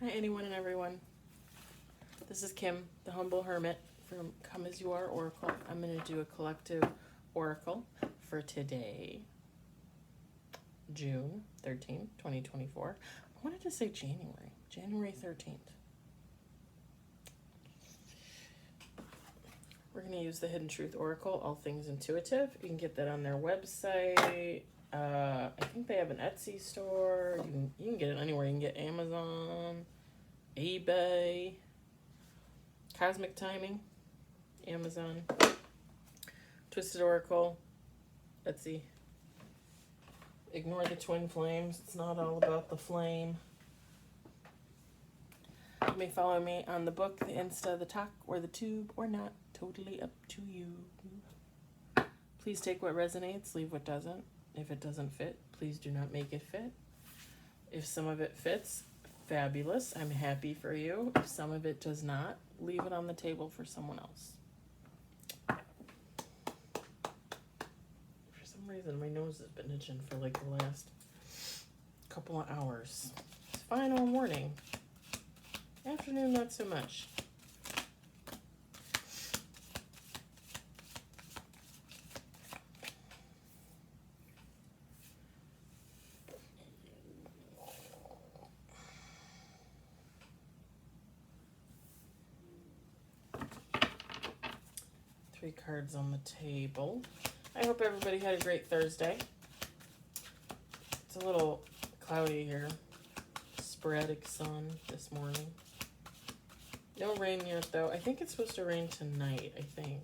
Hi, anyone and everyone. This is Kim, the Humble Hermit from Come As You Are Oracle. I'm going to do a collective oracle for today, June 13th, 2024. I wanted to say January 13th. We're going to use the Hidden Truth Oracle, All Things Intuitive. You can get that on their website. I think they have an Etsy store. You can get it anywhere. You can get Amazon, eBay, Cosmic Timing, Amazon, Twisted Oracle, Etsy. Ignore the twin flames. It's not all about the flame. You may follow me on the book, the Insta, the talk, or the tube, or not. Totally up to you. Please take what resonates, leave what doesn't. If it doesn't fit, please do not make it fit. If some of it fits, fabulous. I'm happy for you. If some of it does not, leave it on the table for someone else. For some reason, my nose has been itching for like the last couple of hours. It's fine all morning. Afternoon, not so much. Three cards on the table. I hope everybody had a great Thursday. It's a little cloudy here. Sporadic sun this morning. No rain yet, though. I think it's supposed to rain tonight, I think.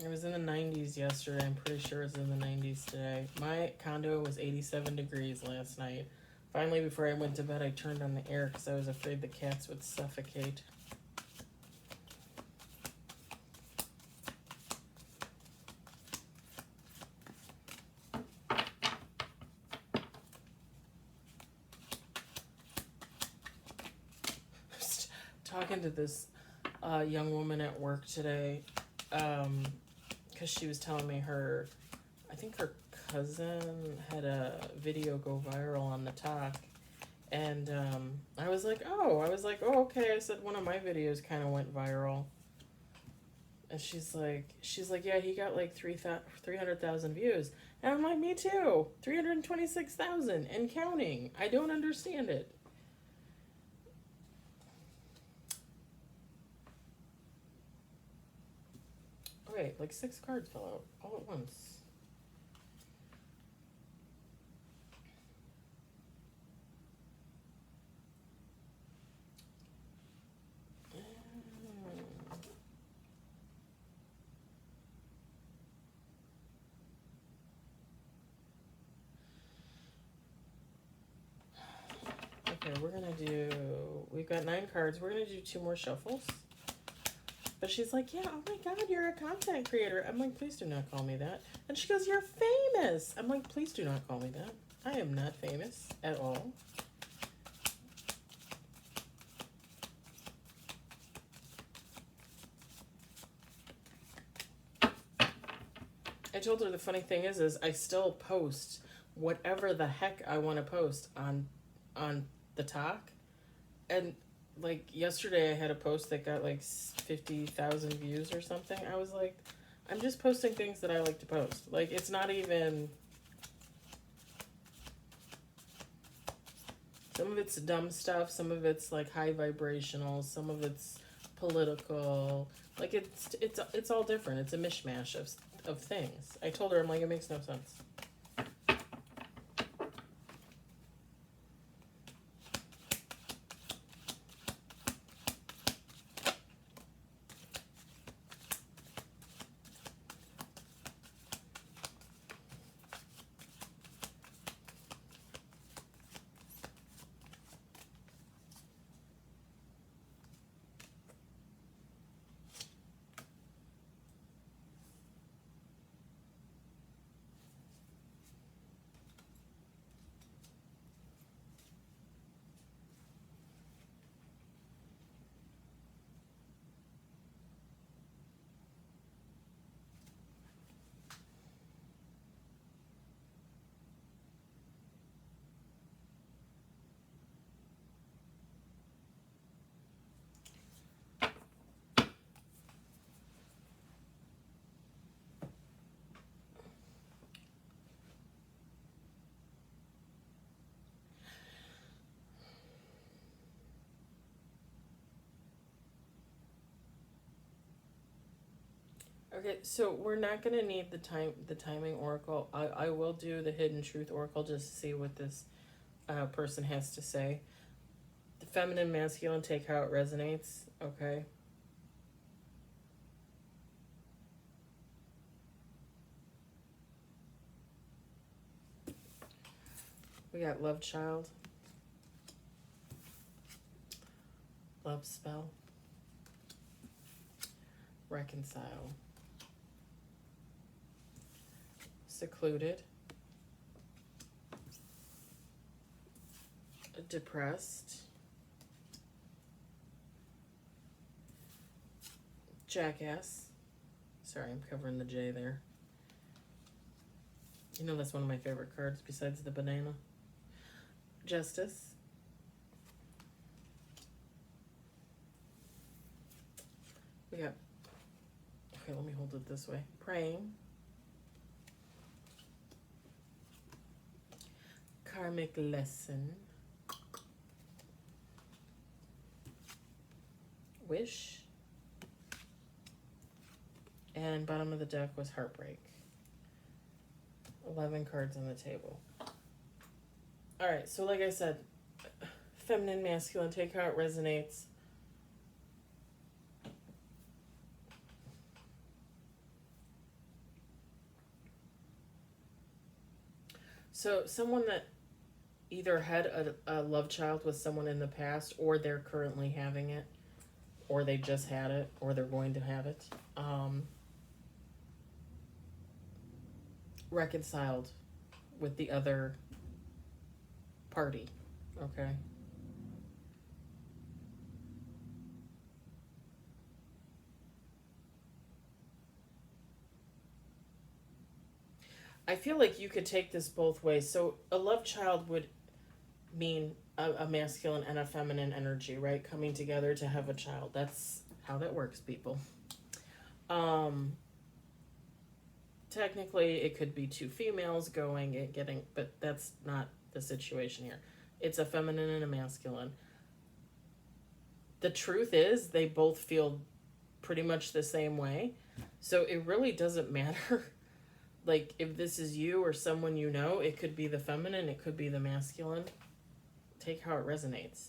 It was in the 90s yesterday. I'm pretty sure it's in the 90s today. My condo was 87 degrees last night. Finally, before I went to bed, I turned on the air because I was afraid the cats would suffocate. Talking to this young woman at work today because she was telling me I think her cousin had a video go viral on the talk, and I was like, oh, okay. I said one of my videos kind of went viral, and she's like, yeah, he got like 300,000 views, and I'm like, me too, 326,000 and counting. I don't understand it. Wait, like 6 cards fell out all at once. Okay, we've got 9 cards. We're gonna do 2 more shuffles. But she's like, yeah, oh my God, you're a content creator. I'm like, please do not call me that. And she goes, you're famous. I'm like, please do not call me that. I am not famous at all. I told her the funny thing is I still post whatever the heck I want to post on the talk. And like yesterday I had a post that got like 50,000 views or something. I was like, I'm just posting things that I like to post. Like, it's not even, some of it's dumb stuff, some of it's like high vibrational, some of it's political. Like, it's all different. It's a mishmash of things. I told her, I'm like, it makes no sense. Okay, so we're not gonna need the timing oracle. I will do the hidden truth oracle just to see what this person has to say. The feminine, masculine, take how it resonates. Okay. We got love child, love spell, reconcile, secluded, depressed, jackass. Sorry, I'm covering the J there. You know that's one of my favorite cards besides the banana. Justice. We got, okay, let me hold it this way. Praying. Karmic lesson. Wish. And bottom of the deck was heartbreak. 11 cards on the table. All right, so like I said, feminine, masculine, take how it resonates. So someone that either had a love child with someone in the past, or they're currently having it, or they just had it, or they're going to have it, reconciled with the other party, okay? I feel like you could take this both ways. So a love child would mean a masculine and a feminine energy, right? Coming together to have a child. That's how that works, people. Technically, it could be two females going and getting, but that's not the situation here. It's a feminine and a masculine. The truth is, they both feel pretty much the same way. So it really doesn't matter. Like, if this is you or someone you know, it could be the feminine, it could be the masculine. Take how it resonates.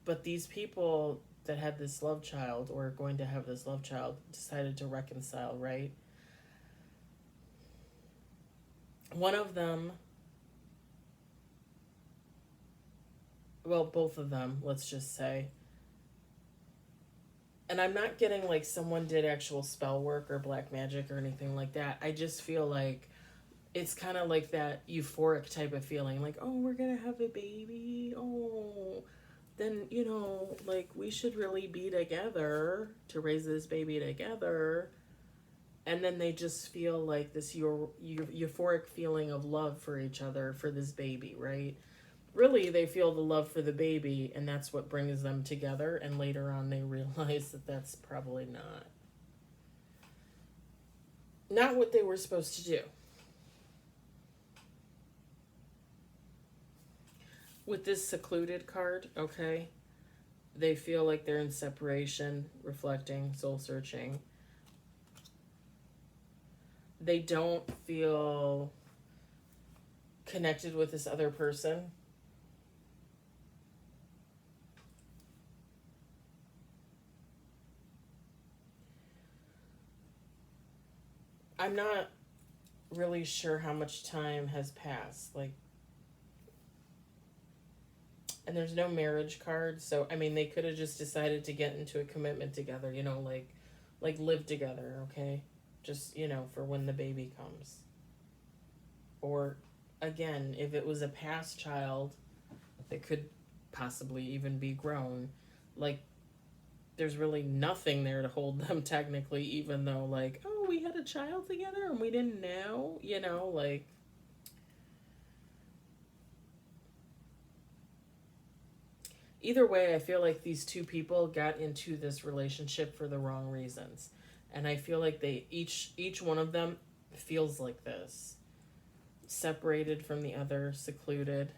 But these people that had this love child, or are going to have this love child, decided to reconcile, right? One of them, well, both of them, let's just say, and I'm not getting like someone did actual spell work or black magic or anything like that. I just feel like it's kind of like that euphoric type of feeling, like, oh, we're gonna have a baby, oh, then, you know, like, we should really be together to raise this baby together. And then they just feel like this euphoric feeling of love for each other, for this baby, right? Really, they feel the love for the baby, and that's what brings them together. And later on, they realize that that's probably not what they were supposed to do. With this secluded card, okay, they feel like they're in separation, reflecting, soul searching. They don't feel connected with this other person. I'm not really sure how much time has passed. Like, and there's no marriage card, so I mean, they could have just decided to get into a commitment together, you know, like live together, okay? Just, you know, for when the baby comes. Or again, if it was a past child that could possibly even be grown, like, there's really nothing there to hold them technically, even though, like, oh, we had a child together and we didn't know, you know, like, either way, I feel like these two people got into this relationship for the wrong reasons. And I feel like they each one of them feels like this. Separated from the other, secluded.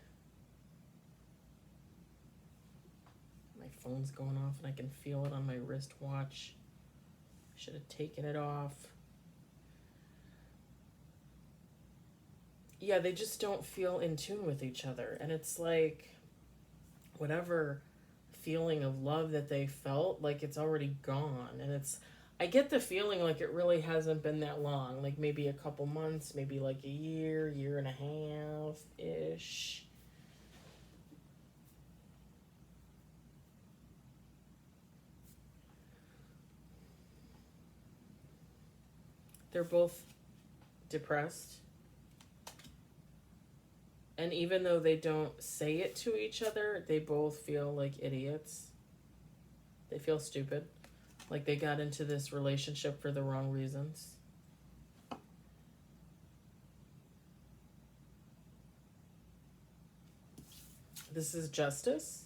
My phone's going off and I can feel it on my wristwatch. Should have taken it off. Yeah, they just don't feel in tune with each other. And it's like whatever feeling of love that they felt, like it's already gone. And I get the feeling like it really hasn't been that long. Like maybe a couple months, maybe like a year and a half ish. They're both depressed. And even though they don't say it to each other, they both feel like idiots. They feel stupid. Like they got into this relationship for the wrong reasons. This is justice.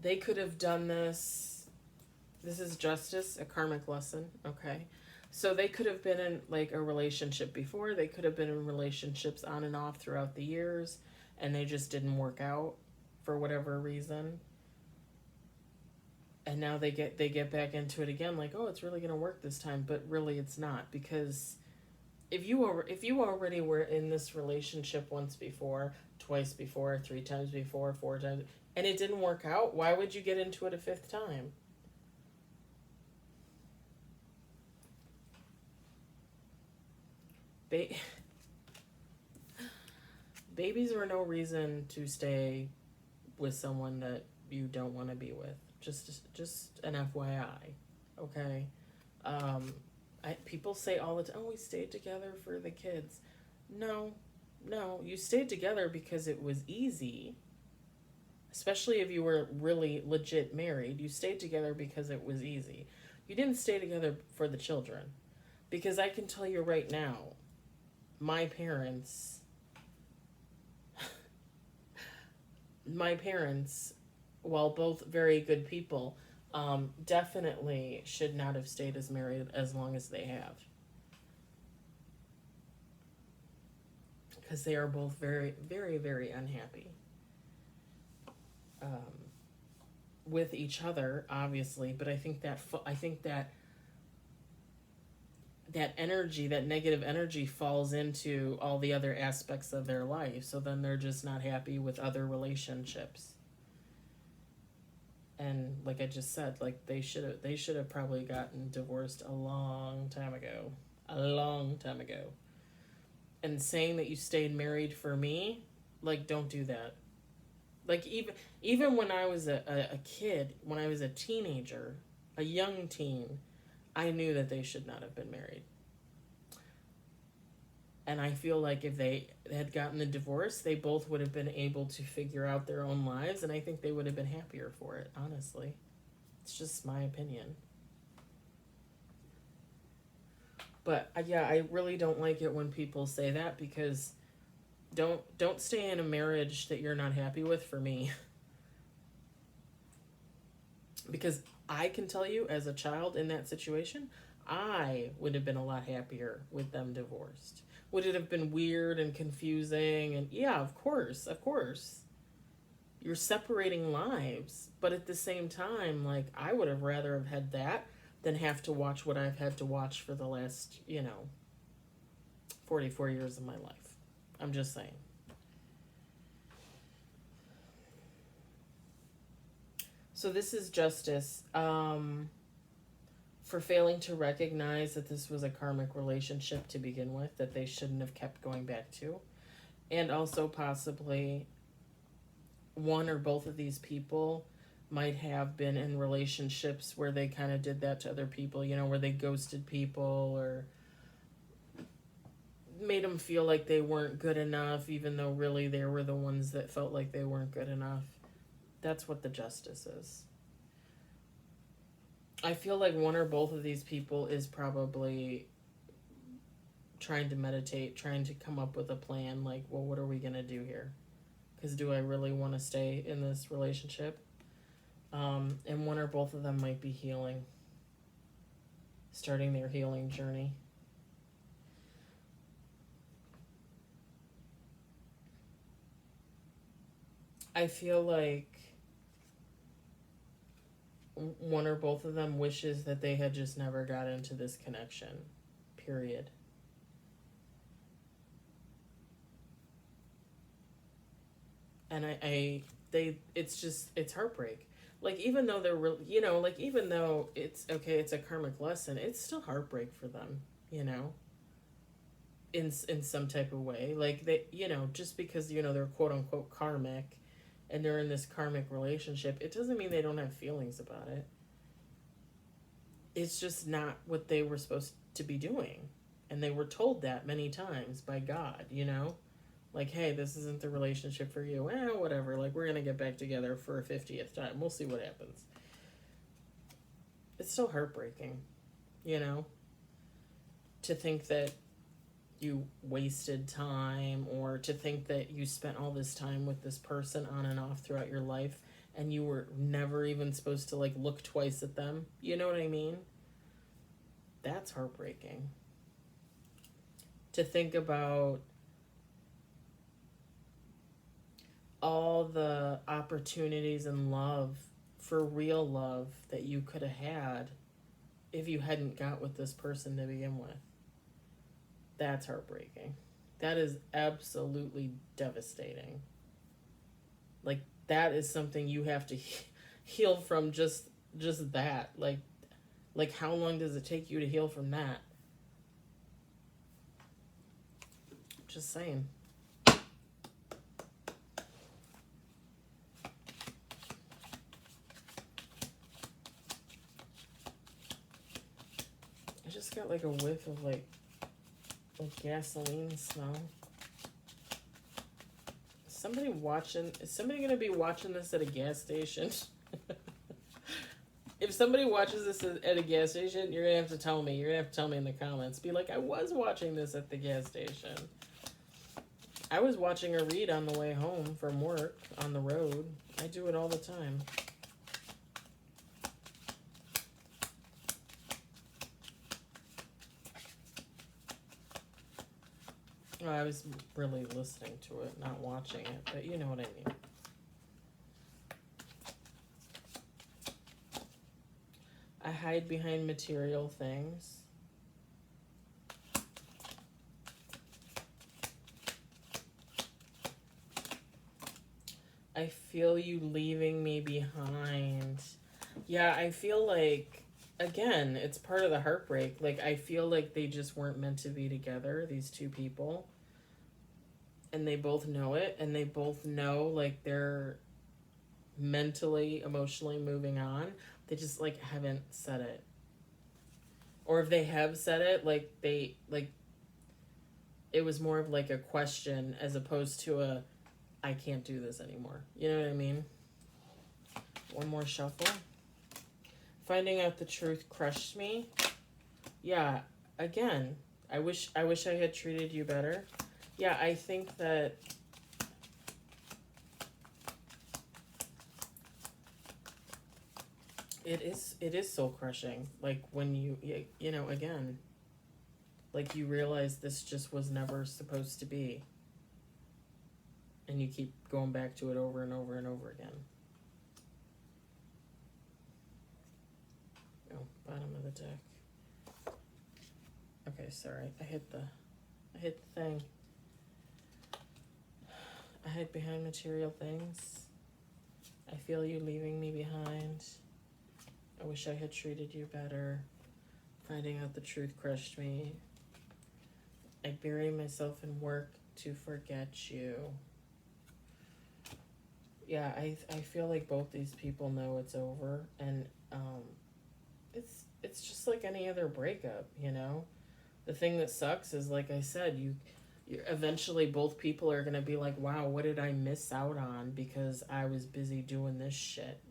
They could have done this. This is justice, a karmic lesson. Okay. So they could have been in like a relationship before. They could have been in relationships on and off throughout the years, and they just didn't work out for whatever reason. And now they get back into it again, like, oh, it's really gonna work this time, but really it's not, because if you already were in this relationship once before, twice before, 3 times before, 4 times, and it didn't work out, why would you get into it a 5th time? Babies are no reason to stay with someone that you don't want to be with. Just an FYI, okay? People say all the time, oh, we stayed together for the kids. No, you stayed together because it was easy. Especially if you were really legit married. You stayed together because it was easy. You didn't stay together for the children. Because I can tell you right now, my parents, while both very good people, definitely should not have stayed as married as long as they have. Because they are both very, very, very unhappy. With each other, obviously, but I think that energy, that negative energy, falls into all the other aspects of their life. So then they're just not happy with other relationships. And like I just said, like they should have probably gotten divorced a long time ago. And saying that you stayed married for me, like, don't do that. Like even when I was a kid, when I was a teenager, a young teen, I knew that they should not have been married. And I feel like if they had gotten the divorce, they both would have been able to figure out their own lives, and I think they would have been happier for it, honestly. It's just my opinion. But yeah, I really don't like it when people say that, because don't stay in a marriage that you're not happy with for me. Because I can tell you, as a child in that situation, I would have been a lot happier with them divorced. Would it have been weird and confusing? And yeah, of course. You're separating lives. But at the same time, like, I would have rather have had that than have to watch what I've had to watch for the last, 44 years of my life. I'm just saying. So this is justice for failing to recognize that this was a karmic relationship to begin with, that they shouldn't have kept going back to. And also possibly one or both of these people might have been in relationships where they kind of did that to other people, where they ghosted people or made them feel like they weren't good enough, even though really they were the ones that felt like they weren't good enough. That's what the justice is. I feel like one or both of these people is probably trying to meditate, trying to come up with a plan, like, well, what are we going to do here? Because do I really want to stay in this relationship? And one or both of them might be healing, starting their healing journey. I feel like one or both of them wishes that they had just never got into this connection. Period. And it's heartbreak. Like, even though they're real, like, even though it's okay, it's a karmic lesson, it's still heartbreak for them, in some type of way. Like, they, just because, they're quote unquote karmic and they're in this karmic relationship, it doesn't mean they don't have feelings about it. It's just not what they were supposed to be doing. And they were told that many times by God, Like, hey, this isn't the relationship for you. Whatever. Like, we're going to get back together for a 50th time. We'll see what happens. It's still heartbreaking, to think that you wasted time, or to think that you spent all this time with this person on and off throughout your life and you were never even supposed to, like, look twice at them. You know what I mean? That's heartbreaking. To think about all the opportunities and love, for real love, that you could have had if you hadn't got with this person to begin with. That's heartbreaking. That is absolutely devastating. Like, that is something you have to heal from, just that. Like, how long does it take you to heal from that? Just saying. I just got like a whiff of like gasoline smell. Is somebody gonna be watching this at a gas station? If somebody watches this at a gas station, you're gonna have to tell me. You're gonna have to tell me in the comments. Be like, I was watching this at the gas station. I was watching her read on the way home from work on the road. I do it all the time. Well, I was really listening to it, not watching it, but you know what I mean. I hide behind material things. I feel you leaving me behind. Yeah, I feel like, again, it's part of the heartbreak. Like, I feel like they just weren't meant to be together, these two people. And they both know it, and they both know, like, they're mentally, emotionally moving on. They just, like, haven't said it. Or if they have said it, like, it was more of, like, a question as opposed to a, I can't do this anymore. You know what I mean? One more shuffle. Finding out the truth crushed me. Yeah, again, I wish I had treated you better. Yeah, I think that it is soul crushing. Like, when you again, like, you realize this just was never supposed to be. And you keep going back to it over and over and over again. Oh, bottom of the deck. Okay, sorry. I hit the thing. I hide behind material things. I feel you leaving me behind. I wish I had treated you better. Finding out the truth crushed me. I bury myself in work to forget you. Yeah, I feel like both these people know it's over, and it's just like any other breakup, The thing that sucks is, like I said, you eventually both people are gonna be like, wow, what did I miss out on because I was busy doing this shit,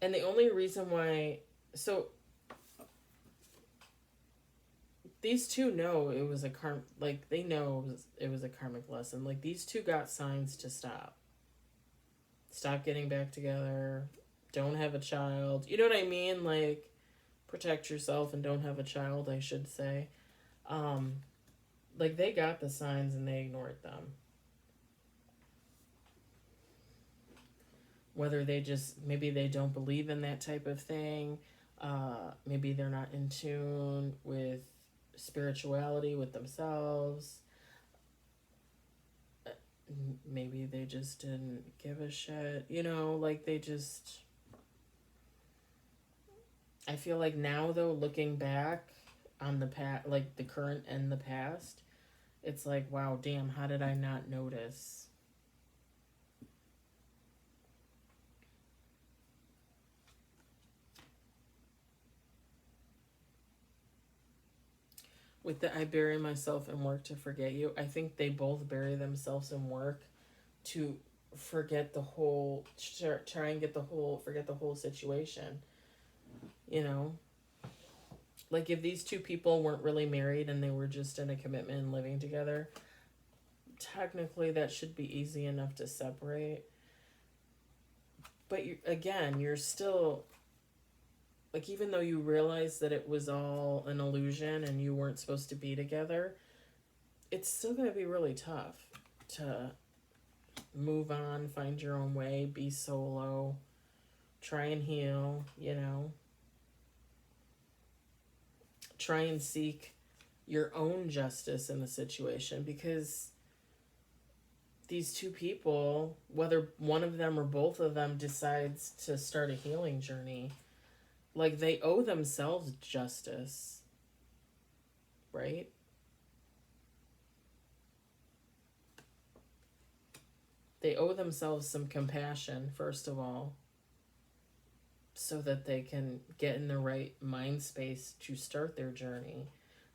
And the only reason why, so these two know it was they know it was a karmic lesson. Like, these two got signs to stop. Stop getting back together. Don't have a child. You know what I mean? Like, protect yourself and don't have a child, I should say. Like, they got the signs and they ignored them. whether maybe they don't believe in that type of thing. Maybe they're not in tune with spirituality, with themselves. Maybe they just didn't give a shit. Like they just. I feel like now, though, looking back on the past, like the current and the past, it's like, wow, damn, how did I not notice? With the I bury myself in work to forget you, I think they both bury themselves in work to forget the whole, try and forget the whole situation. You know? Like if these two people weren't really married and they were just in a commitment and living together, technically that should be easy enough to separate. But you're still, like, even though you realize that it was all an illusion and you weren't supposed to be together, it's still going to be really tough to move on, find your own way, be solo, try and heal, try and seek your own justice in the situation, because these two people, whether one of them or both of them decides to start a healing journey, like they owe themselves justice, right? They owe themselves some compassion, first of all, so that they can get in the right mind space to start their journey.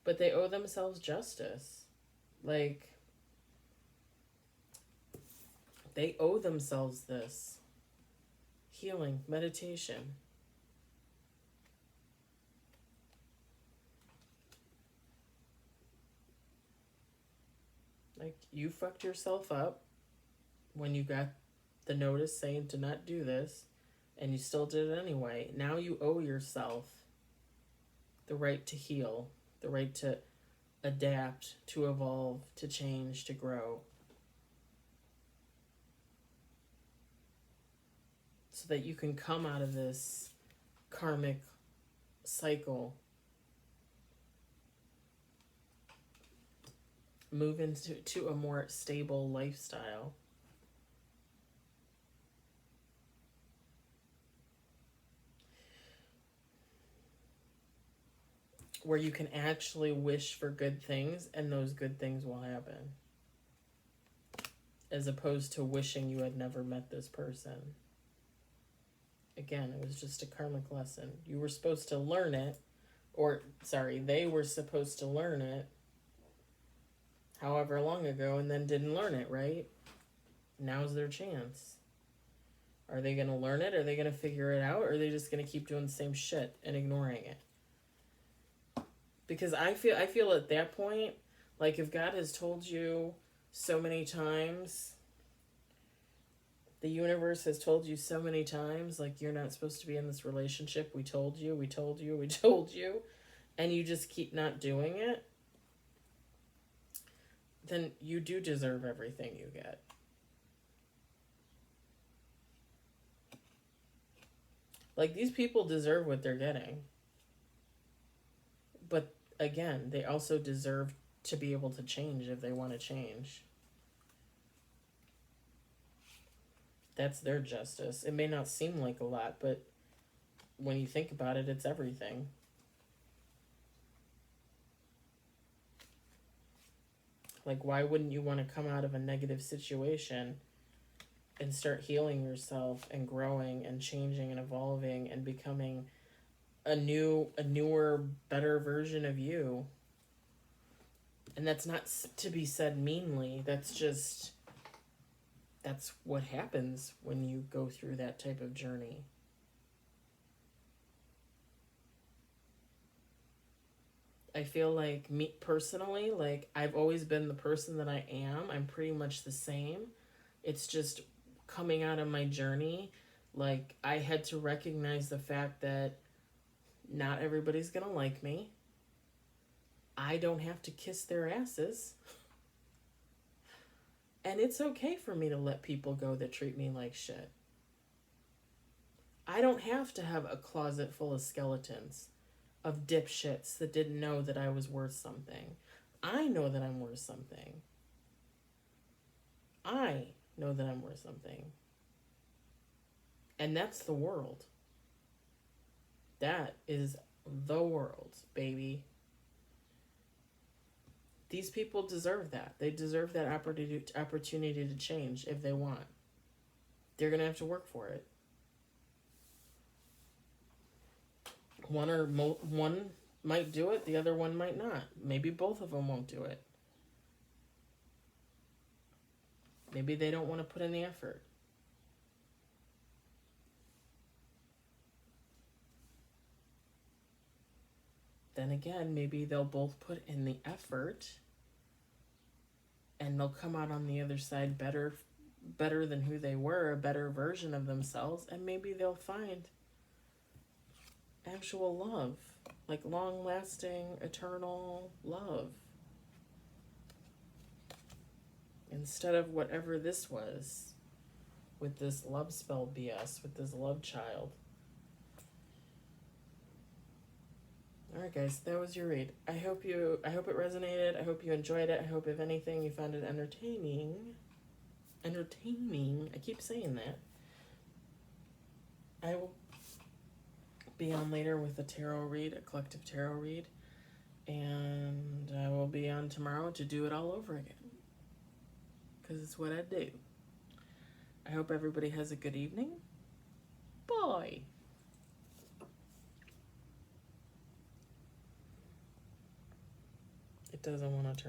But they owe themselves justice. Like, they owe themselves this healing, meditation. Like, you fucked yourself up when you got the notice saying to not do this, and you still did it anyway. Now you owe yourself the right to heal, the right to adapt, to evolve, to change, to grow. So that you can come out of this karmic cycle, move into a more stable lifestyle. Where you can actually wish for good things and those good things will happen. As opposed to wishing you had never met this person. Again, it was just a karmic lesson. You were supposed to learn it, they were supposed to learn it however long ago and then didn't learn it, right? Now's their chance. Are they going to learn it? Are they going to figure it out? Or are they just going to keep doing the same shit and ignoring it? Because I feel at that point, like if God has told you so many times, the universe has told you so many times, like you're not supposed to be in this relationship, we told you, and you just keep not doing it, then you do deserve everything you get. Like these people deserve what they're getting. But again, they also deserve to be able to change if they want to change. That's their justice. It may not seem like a lot, but when you think about it, it's everything. Like, why wouldn't you want to come out of a negative situation and start healing yourself and growing and changing and evolving and becoming a newer, better version of you? And that's not to be said meanly. That's what happens when you go through that type of journey. I feel like, me personally, like I've always been the person that I am. I'm pretty much the same. It's just coming out of my journey, like I had to recognize the fact that not everybody's gonna like me. I don't have to kiss their asses. And it's okay for me to let people go that treat me like shit. I don't have to have a closet full of skeletons, of dipshits that didn't know that I was worth something. I know that I'm worth something. I know that I'm worth something. And that's the world. That is the world, baby. These people deserve that. They deserve that opportunity to change if they want. They're going to have to work for it. One might do it, the other one might not. Maybe both of them won't do it. Maybe they don't want to put in the effort. Then again, maybe they'll both put in the effort and they'll come out on the other side better than who they were, a better version of themselves, and maybe they'll find actual love, like long-lasting, eternal love. Instead of whatever this was, with this love spell BS, with this love child. Alright guys, that was your read. I hope it resonated. I hope you enjoyed it. I hope, if anything, you found it entertaining. I keep saying that. I will be on later with a tarot read, a collective tarot read. And I will be on tomorrow to do it all over again. Because it's what I do. I hope everybody has a good evening. Bye. It doesn't want to turn.